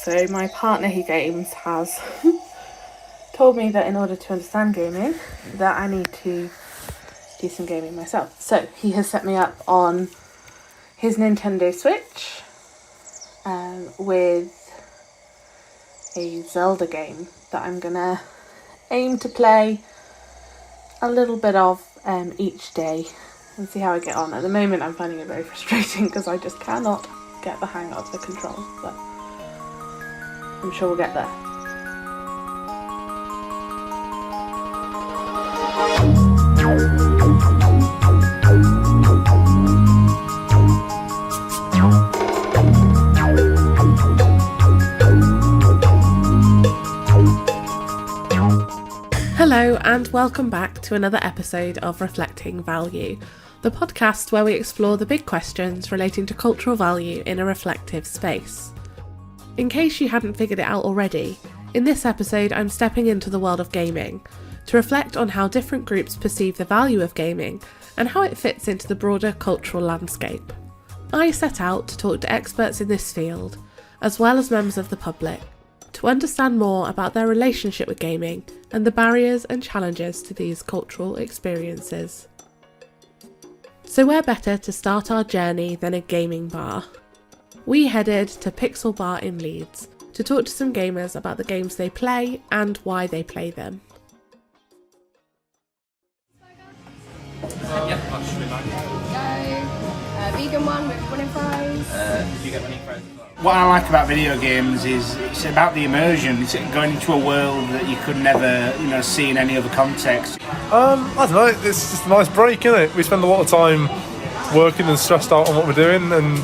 So my partner who games has told me that in order to understand gaming, that I need to do some gaming myself. So he has set me up on his Nintendo Switch with a Zelda game that I'm gonna aim to play a little bit of each day and see how I get on. At the moment I'm finding it very frustrating because I just cannot get the hang of the controls, but I'm sure we'll get there. Hello and welcome back to another episode of Reflecting Value, the podcast where we explore the big questions relating to cultural value in a reflective space. In case you hadn't figured it out already, in this episode I'm stepping into the world of gaming to reflect on how different groups perceive the value of gaming and how it fits into the broader cultural landscape. I set out to talk to experts in this field, as well as members of the public, to understand more about their relationship with gaming and the barriers and challenges to these cultural experiences. So where better to start our journey than a gaming bar? We headed to Pixel Bar in Leeds to talk to some gamers about the games they play and why they play them. Yep, I'll just be back. Vegan one with running fries. Did you get running fries? What I like about video games is it's about the immersion. It's going into a world that you could never, see in any other context. I don't know. It's just a nice break, isn't it? We spend a lot of time working and stressed out on what we're doing, and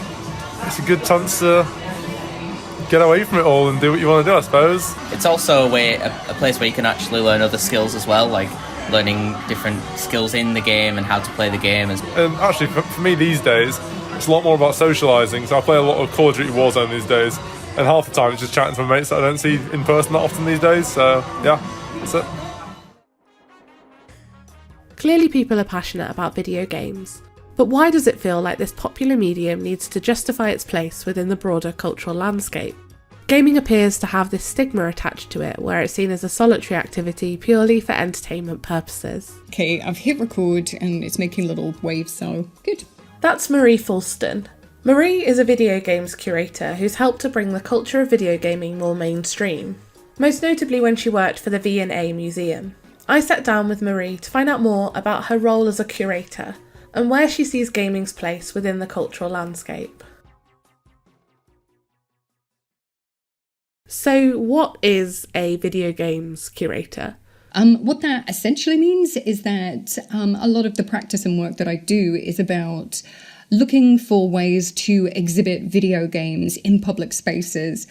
it's a good chance to get away from it all and do what you want to do, I suppose. It's also a place where you can actually learn other skills as well, like learning different skills in the game and how to play the game. And actually, for me these days, it's a lot more about socialising. So I play a lot of Call of Duty Warzone these days, and half the time it's just chatting to my mates that I don't see in person that often these days. So yeah, that's it. Clearly people are passionate about video games, but why does it feel like this popular medium needs to justify its place within the broader cultural landscape? Gaming appears to have this stigma attached to it, where it's seen as a solitary activity purely for entertainment purposes. Okay, I've hit record and it's making little waves, so good. That's Marie Foulston. Marie is a video games curator who's helped to bring the culture of video gaming more mainstream, most notably when she worked for the V&A Museum. I sat down with Marie to find out more about her role as a curator and where she sees gaming's place within the cultural landscape. So what is a video games curator? What that essentially means is that a lot of the practice and work that I do is about looking for ways to exhibit video games in public spaces.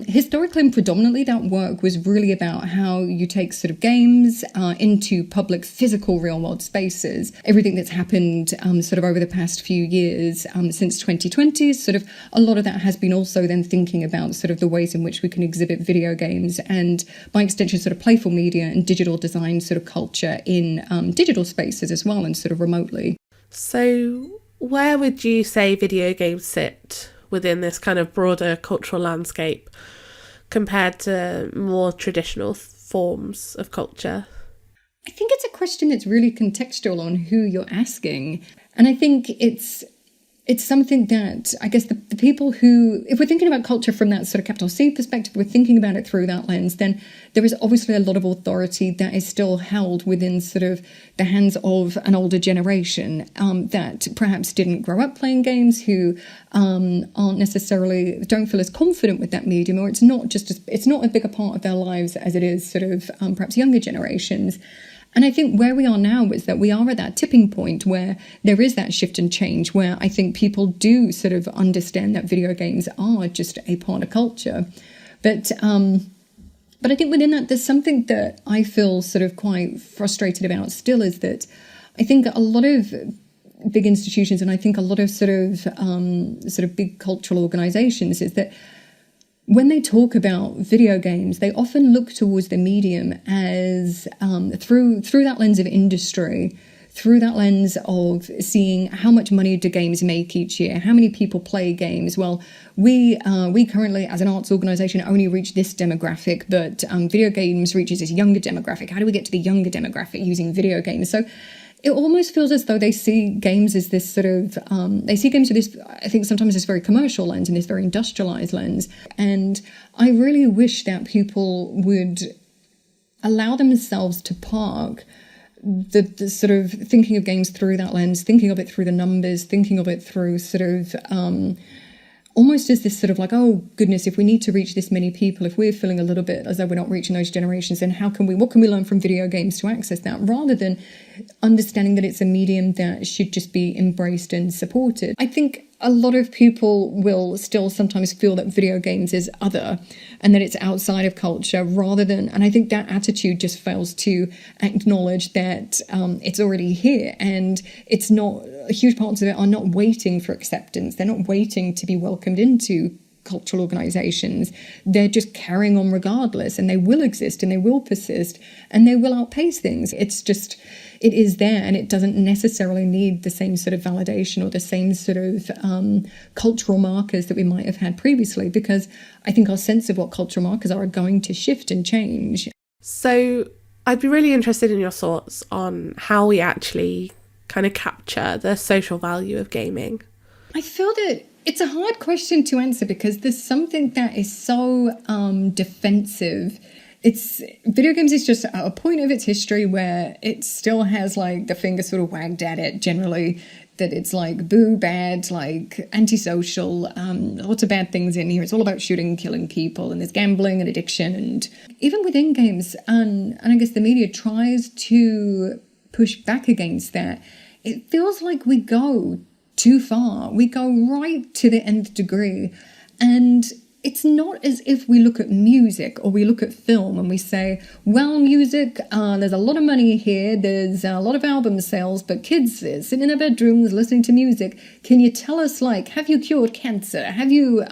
Historically and predominantly, that work was really about how you take sort of games into public physical real world spaces. Everything that's happened sort of over the past few years since 2020, sort of a lot of that has been also then thinking about sort of the ways in which we can exhibit video games and by extension sort of playful media and digital design sort of culture in digital spaces as well and sort of remotely. So where would you say video games sit within this kind of broader cultural landscape compared to more traditional forms of culture? I think it's a question that's really contextual on who you're asking. And I think it's something that I guess the people who, if we're thinking about culture from that sort of capital C perspective, we're thinking about it through that lens, then there is obviously a lot of authority that is still held within sort of the hands of an older generation that perhaps didn't grow up playing games, who aren't necessarily, don't feel as confident with that medium, or it's not a bigger part of their lives as it is sort of perhaps younger generations. And I think where we are now is that we are at that tipping point where there is that shift and change, where I think people do sort of understand that video games are just a part of culture. But I think within that, there's something that I feel sort of quite frustrated about still, is that I think a lot of big institutions and I think a lot of sort of big cultural organizations is that when they talk about video games, they often look towards the medium as through that lens of industry, through that lens of seeing how much money do games make each year, how many people play games. Well, we currently, as an arts organisation, only reach this demographic, but video games reaches this younger demographic. How do we get to the younger demographic using video games? So it almost feels as though they see games as this sort of, they see games with this, I think sometimes this very commercial lens and this very industrialised lens. And I really wish that people would allow themselves to park the sort of thinking of games through that lens, thinking of it through the numbers, thinking of it through sort of almost as this sort of like, oh goodness, if we need to reach this many people, if we're feeling a little bit as though we're not reaching those generations, then what can we learn from video games to access that, rather than understanding that it's a medium that should just be embraced and supported. I think a lot of people will still sometimes feel that video games is other and that it's outside of culture, rather than, and I think that attitude just fails to acknowledge that it's already here, and it's not, huge parts of it are not waiting for acceptance. They're not waiting to be welcomed into cultural organisations. They're just carrying on regardless, and they will exist and they will persist and they will outpace things. It's just, it is there, and it doesn't necessarily need the same sort of validation or the same sort of cultural markers that we might have had previously, because I think our sense of what cultural markers are going to shift and change. So I'd be really interested in your thoughts on how we actually kind of capture the social value of gaming. I feel that it's a hard question to answer because there's something that is so defensive. Video games is just at a point of its history where it still has like the finger sort of wagged at it generally, that it's like boo, bad, like antisocial, lots of bad things in here. It's all about shooting and killing people, and there's gambling and addiction, and even within games, and I guess the media tries to push back against that. It feels like we go too far. We go right to the nth degree, and it's not as if we look at music or we look at film and we say, well, music, there's a lot of money here, there's a lot of album sales, but kids sitting in their bedrooms listening to music. Can you tell us, like, have you cured cancer? Have you,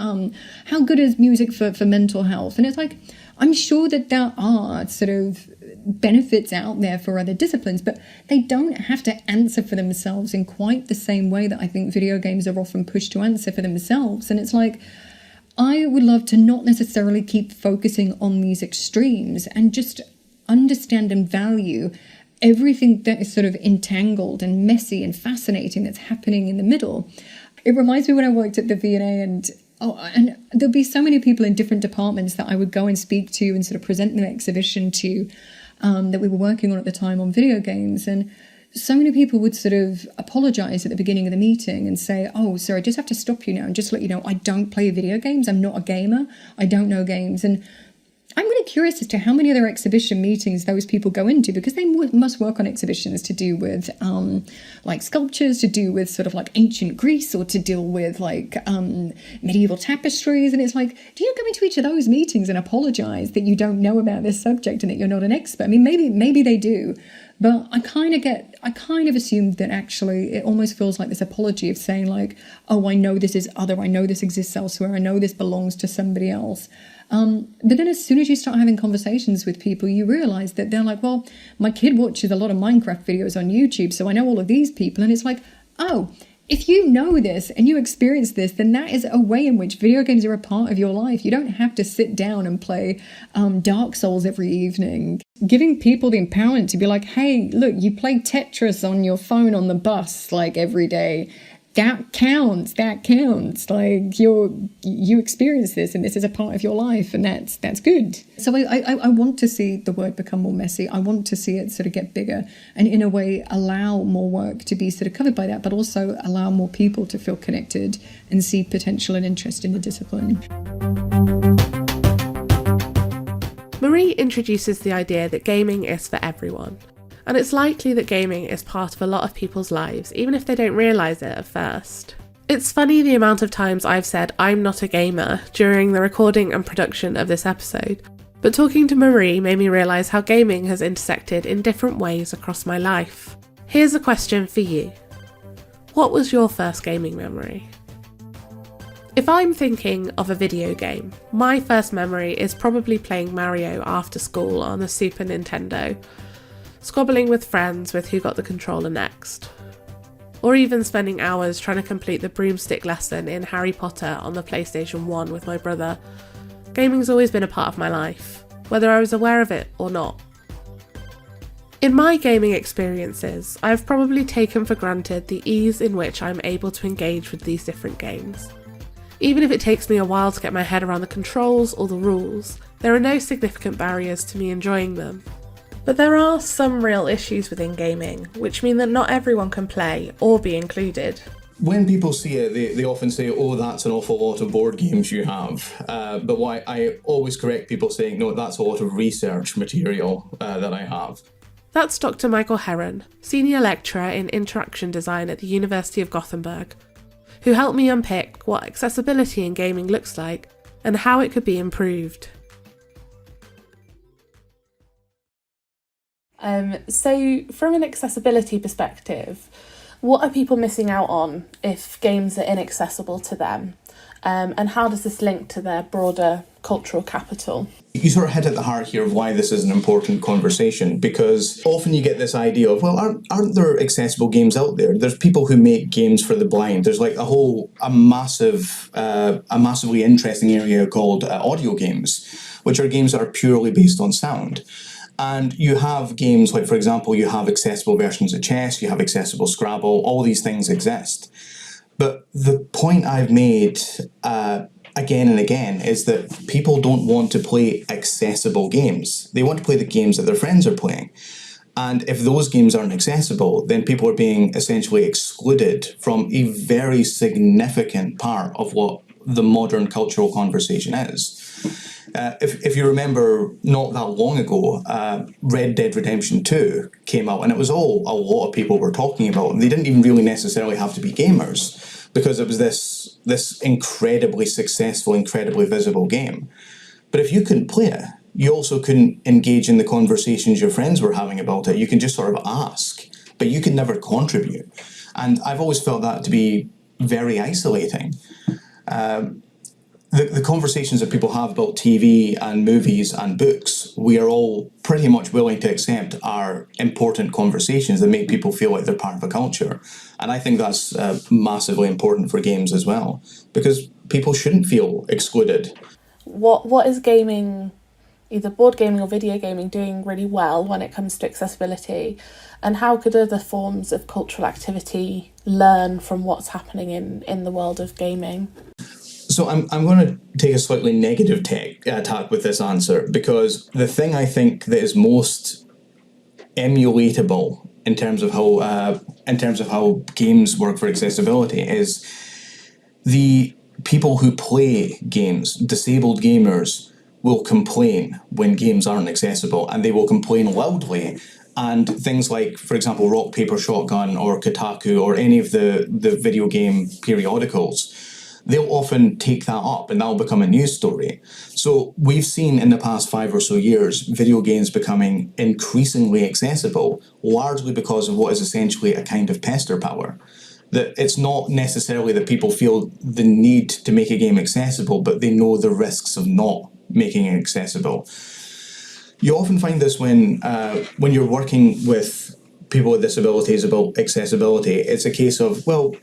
how good is music for mental health? And it's like, I'm sure that there are sort of benefits out there for other disciplines, but they don't have to answer for themselves in quite the same way that I think video games are often pushed to answer for themselves. And it's like, I would love to not necessarily keep focusing on these extremes and just understand and value everything that is sort of entangled and messy and fascinating that's happening in the middle. It reminds me when I worked at the V&A, and there'll be so many people in different departments that I would go and speak to and sort of present an exhibition to that we were working on at the time on video games. And so many people would sort of apologise at the beginning of the meeting and say, oh, sir, I just have to stop you now and just let you know I don't play video games. I'm not a gamer. I don't know games. And I'm really curious as to how many other exhibition meetings those people go into, because they must work on exhibitions to do with like sculptures, to do with sort of like ancient Greece, or to deal with like medieval tapestries. And it's like, do you go into each of those meetings and apologise that you don't know about this subject and that you're not an expert? I mean, maybe they do. But I kind of assumed that actually it almost feels like this apology of saying like, oh, I know this is other, I know this exists elsewhere, I know this belongs to somebody else. But then as soon as you start having conversations with people, you realise that they're like, well, my kid watches a lot of Minecraft videos on YouTube, so I know all of these people. And it's like, oh, if you know this and you experience this, then that is a way in which video games are a part of your life. You don't have to sit down and play Dark Souls every evening. Giving people the empowerment to be like, hey, look, you play Tetris on your phone on the bus like every day. That counts. Like you experience this, and this is a part of your life, and that's good. So I want to see the word become more messy. I want to see it sort of get bigger, and in a way allow more work to be sort of covered by that, but also allow more people to feel connected and see potential and interest in the discipline. Marie introduces the idea that gaming is for everyone. And it's likely that gaming is part of a lot of people's lives, even if they don't realise it at first. It's funny the amount of times I've said I'm not a gamer during the recording and production of this episode, but talking to Marie made me realise how gaming has intersected in different ways across my life. Here's a question for you. What was your first gaming memory? If I'm thinking of a video game, my first memory is probably playing Mario after school on the Super Nintendo. squabbling with friends with who got the controller next, or even spending hours trying to complete the broomstick lesson in Harry Potter on the PlayStation 1 with my brother. Gaming's always been a part of my life, whether I was aware of it or not. In my gaming experiences, I've probably taken for granted the ease in which I'm able to engage with these different games. Even if it takes me a while to get my head around the controls or the rules, there are no significant barriers to me enjoying them. But there are some real issues within gaming, which mean that not everyone can play or be included. When people see it, they often say, oh, that's an awful lot of board games you have. But why I always correct people saying, no, that's a lot of research material that I have. That's Dr. Michael Heron, Senior Lecturer in Interaction Design at the University of Gothenburg, who helped me unpick what accessibility in gaming looks like and how it could be improved. So from an accessibility perspective, what are people missing out on if games are inaccessible to them? And how does this link to their broader cultural capital? You sort of hit at the heart here of why this is an important conversation, because often you get this idea of, well, aren't there accessible games out there? There's people who make games for the blind. There's like a massively interesting area called audio games, which are games that are purely based on sound. And you have games like, for example, you have accessible versions of chess, you have accessible Scrabble, all these things exist. But the point I've made again and again is that people don't want to play accessible games. They want to play the games that their friends are playing. And if those games aren't accessible, then people are being essentially excluded from a very significant part of what the modern cultural conversation is. If you remember, not that long ago, Red Dead Redemption 2 came out, and it was all a lot of people were talking about. And they didn't even really necessarily have to be gamers, because it was this incredibly successful, incredibly visible game. But if you couldn't play it, you also couldn't engage in the conversations your friends were having about it. You can just sort of ask, but you could never contribute. And I've always felt that to be very isolating. The conversations that people have about TV and movies and books, we are all pretty much willing to accept are important conversations that make people feel like they're part of a culture. And I think that's massively important for games as well, because people shouldn't feel excluded. What is gaming, either board gaming or video gaming, doing really well when it comes to accessibility? And how could other forms of cultural activity learn from what's happening in the world of gaming? So I'm going to take a slightly negative tack with this answer, because the thing I think that is most emulatable in terms of how games work for accessibility is the people who play games. Disabled gamers will complain when games aren't accessible, and they will complain loudly. And things like, for example, Rock, Paper, Shotgun or Kotaku or any of the video game periodicals, they'll often take that up and that'll become a news story. So we've seen in the past 5 or so years, video games becoming increasingly accessible, largely because of what is essentially a kind of pester power. That it's not necessarily that people feel the need to make a game accessible, but they know the risks of not making it accessible. You often find this when you're working with people with disabilities about accessibility. It's a case of, well,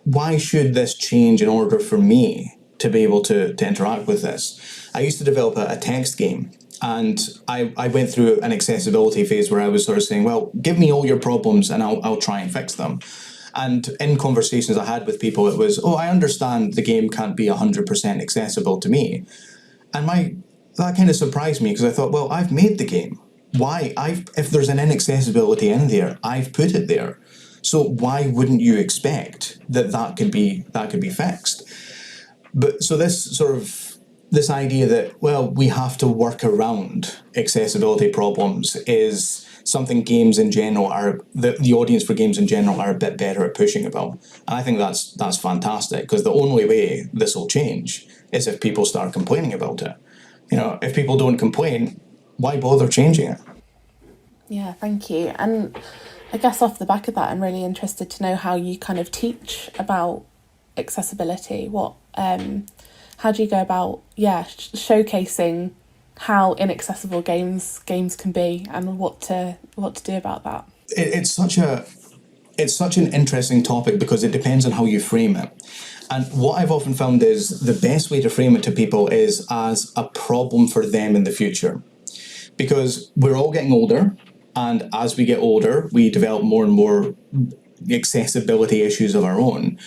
why should this change in order for me to be able to interact with this? I used to develop a text game, and I went through an accessibility phase where I was sort of saying, well, give me all your problems and I'll try and fix them. And in conversations I had with people, it was, oh, I understand the game can't be 100% accessible to me. And that kind of surprised me, because I thought, well, I've made the game. Why? If there's an inaccessibility in there, I've put it there. So why wouldn't you expect that could be fixed? But so this idea that, well, we have to work around accessibility problems is something games in general the audience for games in general are a bit better at pushing about. And I think that's fantastic, because the only way this will change is if people start complaining about it. You know, if people don't complain, why bother changing it? Yeah, thank you. And I guess off the back of that, I'm really interested to know how you kind of teach about accessibility. How do you go about, showcasing how inaccessible games can be and what to do about that? It's such an interesting topic because it depends on how you frame it. And what I've often found is the best way to frame it to people is as a problem for them in the future. Because we're all getting older, and as we get older, we develop more and more accessibility issues of our own.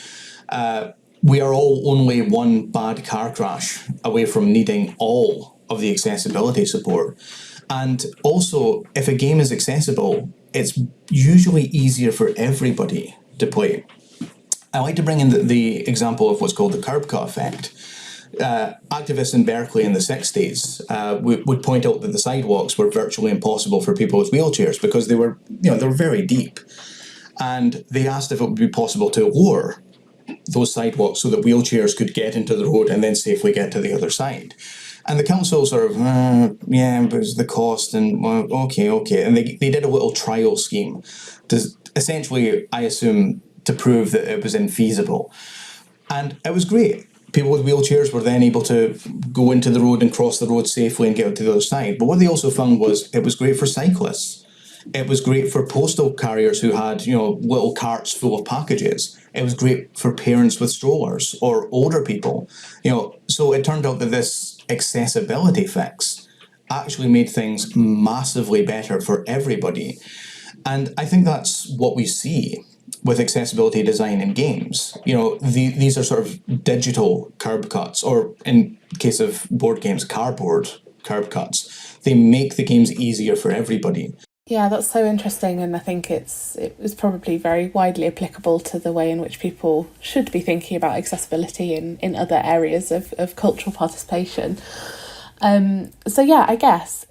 We are all only one bad car crash away from needing all of the accessibility support. And also, if a game is accessible, it's usually easier for everybody to play. I like to bring in the example of what's called the curb cut effect. Activists in Berkeley in the 60s would point out that the sidewalks were virtually impossible for people with wheelchairs because they were very deep. And they asked if it would be possible to lower those sidewalks so that wheelchairs could get into the road and then safely get to the other side. And the council sort of, but it's the cost, and okay. And they did a little trial scheme to essentially, I assume, to prove that it was infeasible. And it was great. People with wheelchairs were then able to go into the road and cross the road safely and get to the other side. But what they also found was it was great for cyclists. It was great for postal carriers who had, little carts full of packages. It was great for parents with strollers or older people. So it turned out that this accessibility fix actually made things massively better for everybody. And I think that's what we see with accessibility design in games. These are sort of digital curb cuts, or in case of board games, cardboard curb cuts. They make the games easier for everybody. Yeah, that's so interesting, and I think it was probably very widely applicable to the way in which people should be thinking about accessibility in other areas of cultural participation. So yeah, I guess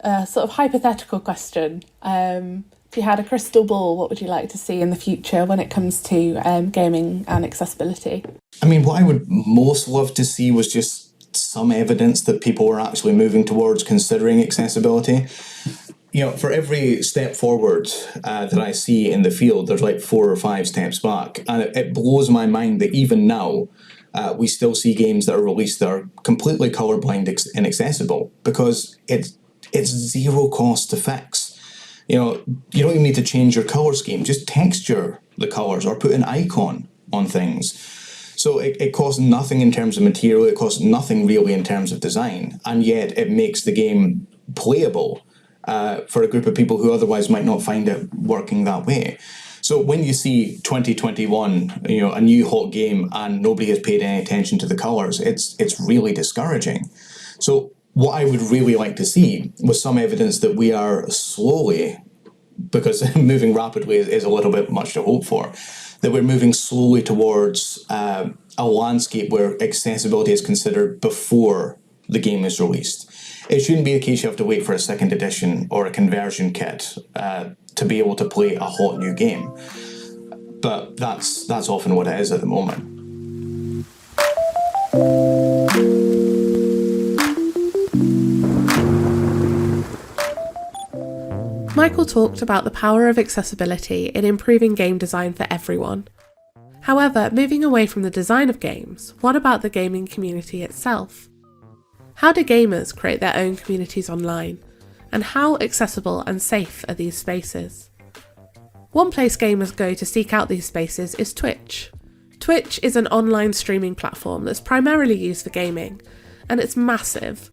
a sort of hypothetical question. If you had a crystal ball, what would you like to see in the future when it comes to gaming and accessibility? I mean, what I would most love to see was just some evidence that people were actually moving towards considering accessibility. For every step forward that I see in the field, there's like 4 or 5 steps back. And it blows my mind that even now, we still see games that are released that are completely colorblind inaccessible because it's zero cost to fix. You don't even need to change your color scheme. Just texture the colors or put an icon on things. So it costs nothing in terms of material. It costs nothing really in terms of design. And yet it makes the game playable for a group of people who otherwise might not find it working that way. So when you see 2021, a new hot game and nobody has paid any attention to the colors, it's really discouraging. So what I would really like to see was some evidence that we are slowly, because moving rapidly is a little bit much to hope for, that we're moving slowly towards a landscape where accessibility is considered before the game is released. It shouldn't be the case you have to wait for a second edition or a conversion kit to be able to play a hot new game. But that's often what it is at the moment. Michael talked about the power of accessibility in improving game design for everyone. However, moving away from the design of games, what about the gaming community itself? How do gamers create their own communities online? And how accessible and safe are these spaces? One place gamers go to seek out these spaces is Twitch. Twitch is an online streaming platform that's primarily used for gaming, and it's massive.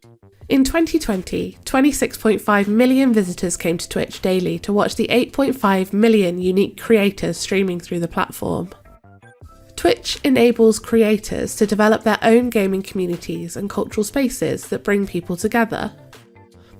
In 2020, 26.5 million visitors came to Twitch daily to watch the 8.5 million unique creators streaming through the platform. Twitch enables creators to develop their own gaming communities and cultural spaces that bring people together.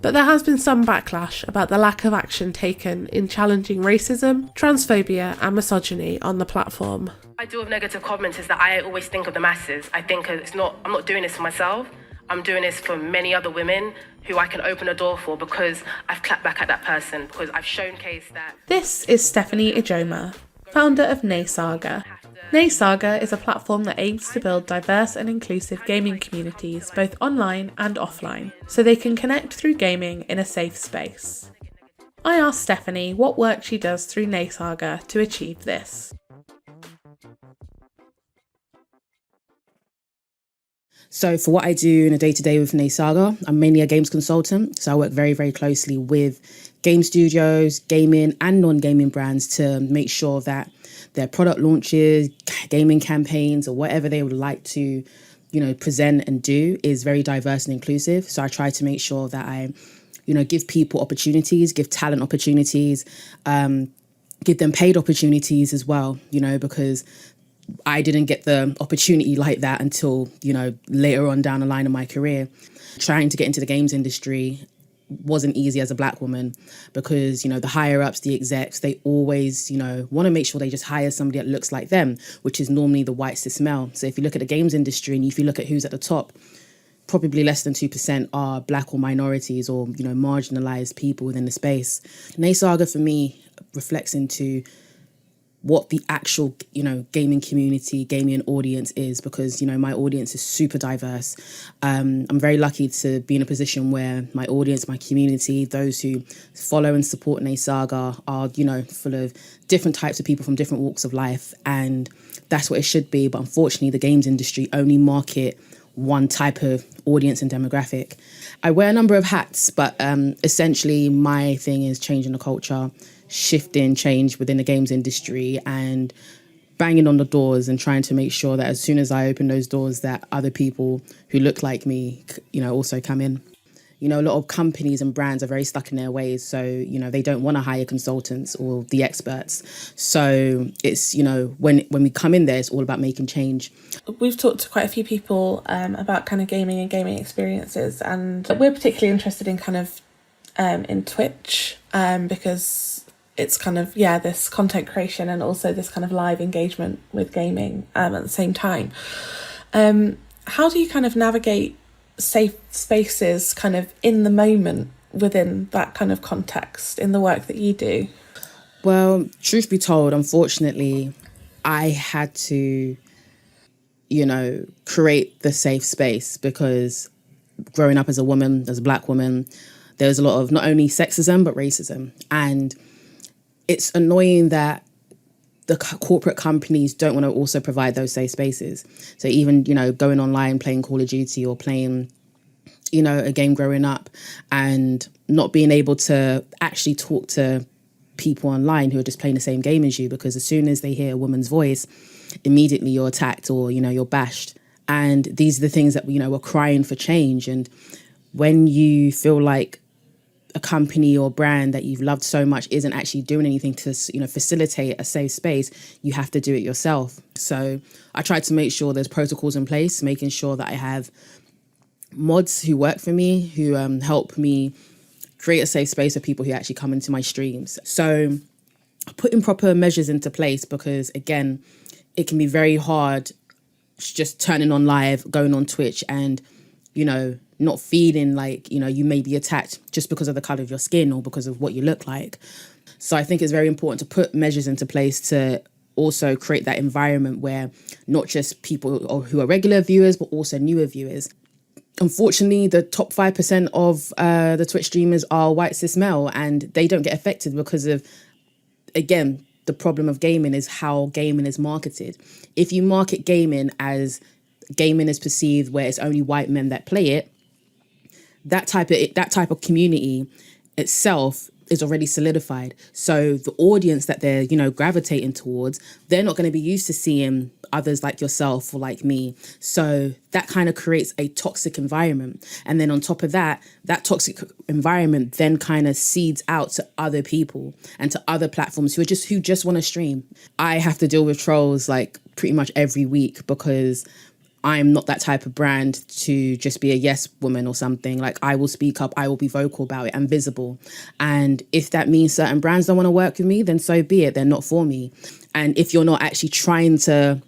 But there has been some backlash about the lack of action taken in challenging racism, transphobia and misogyny on the platform. I do have negative comments is that I always think of the masses. I think I'm not doing this for myself. I'm doing this for many other women who I can open a door for because I've clapped back at that person, because I've showcased that. This is Stephanie Ijoma, founder of NNESAGA. NNESAGA is a platform that aims to build diverse and inclusive gaming communities both online and offline, so they can connect through gaming in a safe space. I asked Stephanie what work she does through NNESAGA to achieve this. So for what I do in a day-to-day with NNESAGA, I'm mainly a games consultant. So I work very, very closely with game studios, gaming and non-gaming brands to make sure that their product launches, gaming campaigns, or whatever they would like to, present and do is very diverse and inclusive. So I try to make sure that I, give people opportunities, give talent opportunities, give them paid opportunities as well, because I didn't get the opportunity like that until, later on down the line of my career. Trying to get into the games industry wasn't easy as a Black woman because, the higher ups, the execs, they always, want to make sure they just hire somebody that looks like them, which is normally the white cis male. So if you look at the games industry and if you look at who's at the top, probably less than 2% are Black or minorities or, marginalised people within the space. NNESAGA for me reflects into what the actual, gaming community, gaming audience is because, my audience is super diverse. I'm very lucky to be in a position where my audience, my community, those who follow and support NNESAGA are, full of different types of people from different walks of life. And that's what it should be. But unfortunately, the games industry only market one type of audience and demographic. I wear a number of hats, but essentially my thing is changing the culture, shifting change within the games industry and banging on the doors and trying to make sure that as soon as I open those doors that other people who look like me, also come in. A lot of companies and brands are very stuck in their ways. So, they don't want to hire consultants or the experts. So it's, when we come in there, it's all about making change. We've talked to quite a few people about kind of gaming and gaming experiences. And we're particularly interested in kind of in Twitch because it's kind of, this content creation and also this kind of live engagement with gaming at the same time. How do you kind of navigate safe spaces kind of in the moment within that kind of context in the work that you do? Well, truth be told, unfortunately, I had to, create the safe space because growing up as a woman, as a Black woman, there's a lot of not only sexism, but racism. And it's annoying that the corporate companies don't want to also provide those safe spaces. So even, going online, playing Call of Duty or playing, a game growing up and not being able to actually talk to people online who are just playing the same game as you, because as soon as they hear a woman's voice, immediately you're attacked or, you're bashed. And these are the things that, we're crying for change. And when you feel like a company or brand that you've loved so much isn't actually doing anything to, facilitate a safe space, you have to do it yourself. So I try to make sure there's protocols in place, making sure that I have mods who work for me, who help me create a safe space for people who actually come into my streams. So putting proper measures into place because, again, it can be very hard just turning on live, going on Twitch and, not feeling like, you may be attacked just because of the colour of your skin or because of what you look like. So I think it's very important to put measures into place to also create that environment where not just people who are regular viewers, but also newer viewers. Unfortunately, the top 5% of the Twitch streamers are white cis male and they don't get affected because of, again, the problem of gaming is how gaming is marketed. If you market gaming as gaming is perceived where it's only white men that play it, that type of community itself is already solidified. So the audience that they're, gravitating towards, they're not going to be used to seeing others like yourself or like me. So that kind of creates a toxic environment. And then on top of that, that toxic environment then kind of seeds out to other people and to other platforms who just want to stream. I have to deal with trolls like pretty much every week because I'm not that type of brand to just be a yes woman or something. Like I will speak up, I will be vocal about it and visible. And if that means certain brands don't want to work with me, then so be it. They're not for me. And if you're not actually trying to,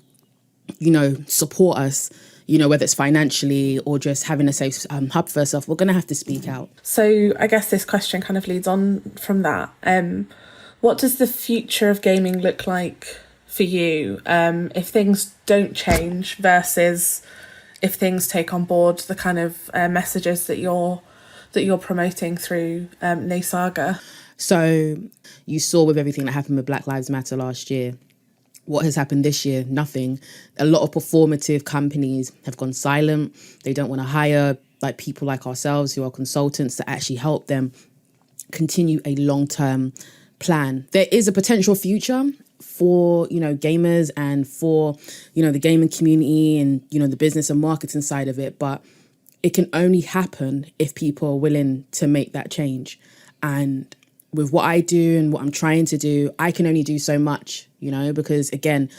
support us, whether it's financially or just having a safe hub for yourself, we're going to have to speak out. So I guess this question kind of leads on from that. What does the future of gaming look like for you if things don't change versus if things take on board the kind of messages that you're promoting through NNESAGA? So you saw with everything that happened with Black Lives Matter last year, What has happened this year? Nothing. A lot of performative companies have gone silent. They don't want to hire like people like ourselves who are consultants to actually help them continue a long-term plan. There is a potential future for, gamers and for, the gaming community and, the business and marketing side of it. But it can only happen if people are willing to make that change. And with what I do and what I'm trying to do, I can only do so much, because again,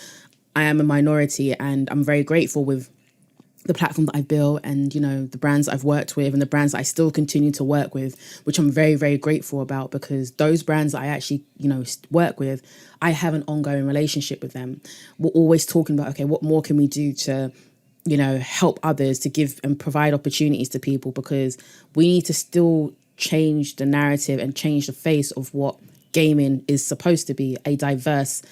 I am a minority and I'm very grateful with the platform that I've built and, the brands that I've worked with and the brands that I still continue to work with, which I'm very, very grateful about, because those brands that I actually, work with, I have an ongoing relationship with them. We're always talking about, okay, what more can we do to, help others, to give and provide opportunities to people, because we need to still change the narrative and change the face of what gaming is supposed to be, a diverse,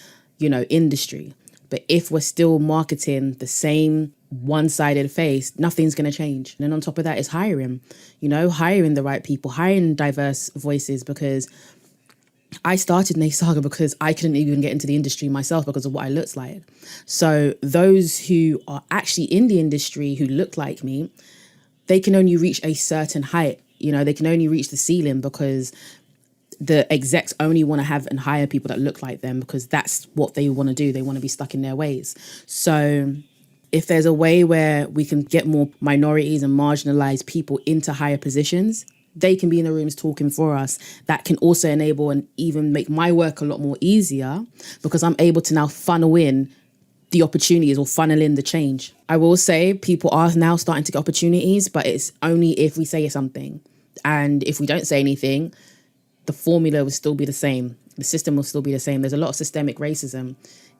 industry. But if we're still marketing the same one-sided face, nothing's going to change. And then on top of that is hiring the right people, hiring diverse voices, because I started NNESAGA because I couldn't even get into the industry myself because of what I looked like. So those who are actually in the industry who look like me, they can only reach a certain height. They can only reach the ceiling because the execs only want to have and hire people that look like them, because that's what they want to do. They want to be stuck in their ways. So if there's a way where we can get more minorities and marginalized people into higher positions, they can be in the rooms talking for us. That can also enable and even make my work a lot more easier, because I'm able to now funnel in the opportunities or funnel in the change. I will say people are now starting to get opportunities, but it's only if we say something. And if we don't say anything, the formula will still be the same. The system will still be the same. There's a lot of systemic racism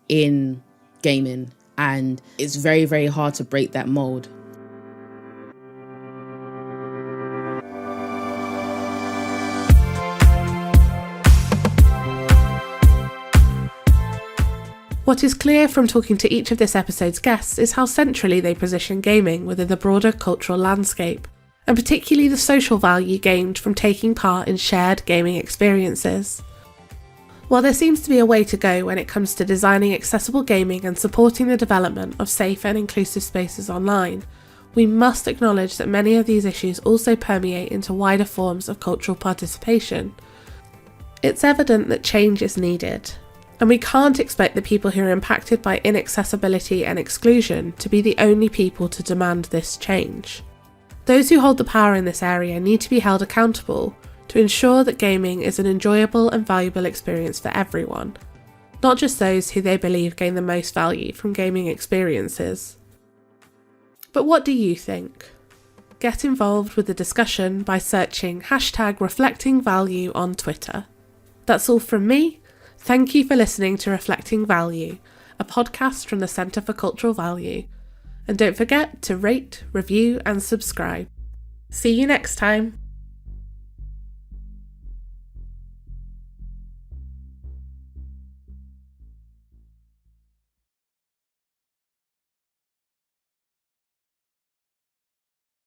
in gaming, and it's very, very hard to break that mold. What is clear from talking to each of this episode's guests is how centrally they position gaming within the broader cultural landscape, and particularly the social value gained from taking part in shared gaming experiences. While there seems to be a way to go when it comes to designing accessible gaming and supporting the development of safe and inclusive spaces online, we must acknowledge that many of these issues also permeate into wider forms of cultural participation. It's evident that change is needed, and we can't expect the people who are impacted by inaccessibility and exclusion to be the only people to demand this change. Those who hold the power in this area need to be held accountable to ensure that gaming is an enjoyable and valuable experience for everyone, not just those who they believe gain the most value from gaming experiences. But what do you think? Get involved with the discussion by searching #ReflectingValue on Twitter. That's all from me. Thank you for listening to Reflecting Value, a podcast from the Centre for Cultural Value. And don't forget to rate, review and subscribe. See you next time.